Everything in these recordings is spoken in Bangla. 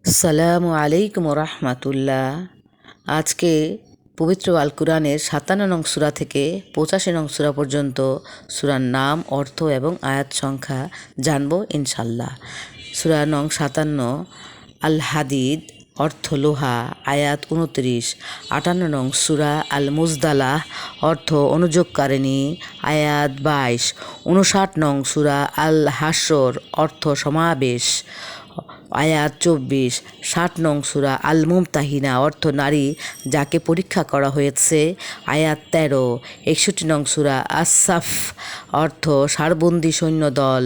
আসসালামু আলাইকুম রহমাতুল্লাহ। আজকে পবিত্র আল কুরআনের ৫৭ নং সূরা থেকে ৮৫ নং সূরা পর্যন্ত সূরার নাম, অর্থ এবং আয়াত সংখ্যা জানব ইনশাল্লাহ। সূরা নং ৫৭ আল হাদিদ, অর্থ লোহা, আয়াত ২৯। ৫৮ নং সূরা আল মুজদালাহ, অর্থ অনুযোগকারিণী, আয়াত ২২। ৫৯ নং সূরা আল হাশর, অর্থ সমাবেশ, আয়াত ২৪। ৬০ নং সূরা আল মুমতাহিনা, অর্থ নারী যাকে পরীক্ষা করা হয়েছে, আয়াত ১৩। ৬১ নং সূরা আস-সাফ, অর্থ সারবন্দি সৈন্যদল,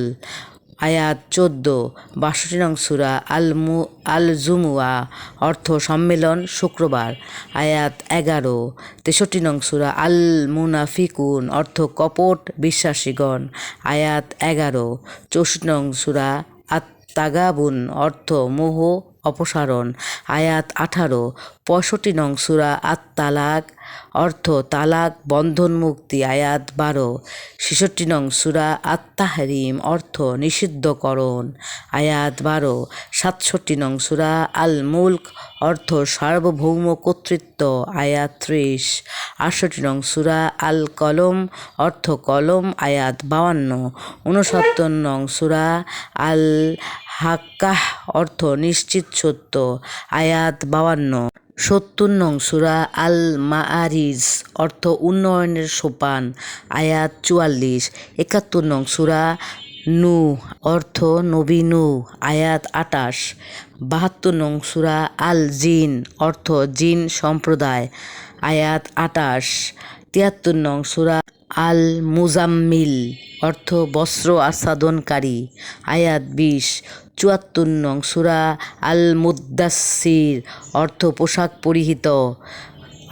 আয়াত ১৪। ৬২ নং সূরা আল জুমুয়া, অর্থ সম্মেলন, শুক্রবার, আয়াত ১১। ৬৩ নং সূরা আল মুনাফিকুন, অর্থ কপট বিশ্বাসীগণ, আয়াত ১১। ৬৪ নং সূরা তাগাবুন, অর্থ মোহ অপসারণ, আয়াত ১৮। ৬৫ নং সূরা তালাক, অর্থ তালাক বন্ধন মুক্তি, আয়াত ১২। ৬৬ নং সূরা তাহরিম, অর্থ নিষিদ্ধকরণ, আয়াত ১২। ৬৭ নং সূরা আল মুলক, অর্থ সার্বভৌম কর্তৃত্ব, আয়াত ৩০। ৬৮ নং সূরা আল কলম, অর্থ কলম, আয়াত ৫২। ৬৯ নং সূরা আল হাক্কাহ, অর্থ নিশ্চিত সত্য, আয়াত ৫২। ৭০ নং সূরা আল মাআরিজ, অর্থ উন্নয়নের সোপান, আয়াত ৪৪। ৭১ নং সূরা নূহ, অর্থ নবী নূহ, আয়াত ২৮। ৭২ নং সূরা আল জিন, অর্থ জিন সম্প্রদায়, আয়াত ২৮। ৭৩ নং সূরা আল মুজাম্মিল, অর্থ বস্ত্র আচ্ছাদনকারী, আয়াত ২০। ৭৪ নং সূরা আল মুদ্দাসসির, অর্থ পোশাক পরিহিত,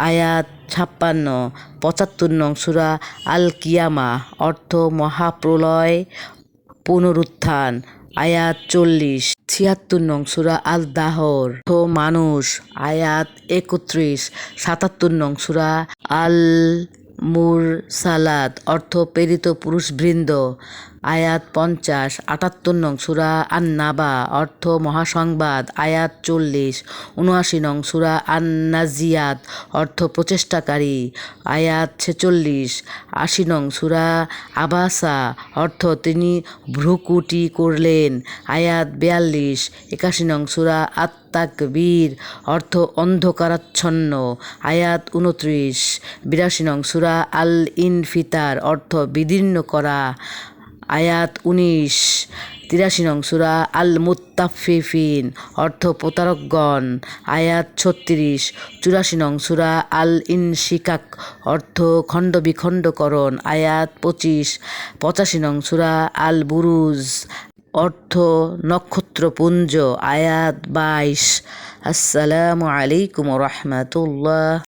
আয়াত ৫৬। ৭৫ নং সূরা আল কিয়ামা, অর্থ মহাপ্রলয় পুনরুত্থান, আয়াত ৪০। ৭৬ নং সূরা আল দাহর, অর্থ মানুষ, আয়াত ৩১। ৭৭ নং সূরা আল মুরসালাত, অর্থ প্রেরিত পুরুষবৃন্দ, আয়াত ৫০। ৭৮ নং সূরা আন নাবা, অর্থ মহাসংবাদ, আয়াত ৪০। ৭৯ নং সূরা আন নাজিয়াত, অর্থ প্রচেষ্টাকারী, আয়াত ৪৬। ৮০ নং সূরা আবাসা, অর্থ তিনি ভ্রুকুটি করলেন, আয়াত ৪২। ৮১ নং সূরা তাকবীর, অর্থ অন্ধকারাচ্ছন্ন, আয়াত ২৯। ৮২ নং সূরা আল ইনফিতার, অর্থ বিদীর্ণ করা, আয়াত ১৯। ৮৩ নং সূরা আল মুত্তাফিফিন, অর্থ প্রতারকগণ, আয়াত ৩৬। ৮৪ নং সূরা আল ইনশিকাক, অর্থ খণ্ডবিখণ্ডকরণ, আয়াত ২৫। ৮৫ নং সূরা আল বুরুজ, অর্থ নক্ষত্রপুঞ্জ, আয়াত ২২। আসসালামু আলাইকুম রহমাতুল্লাহ।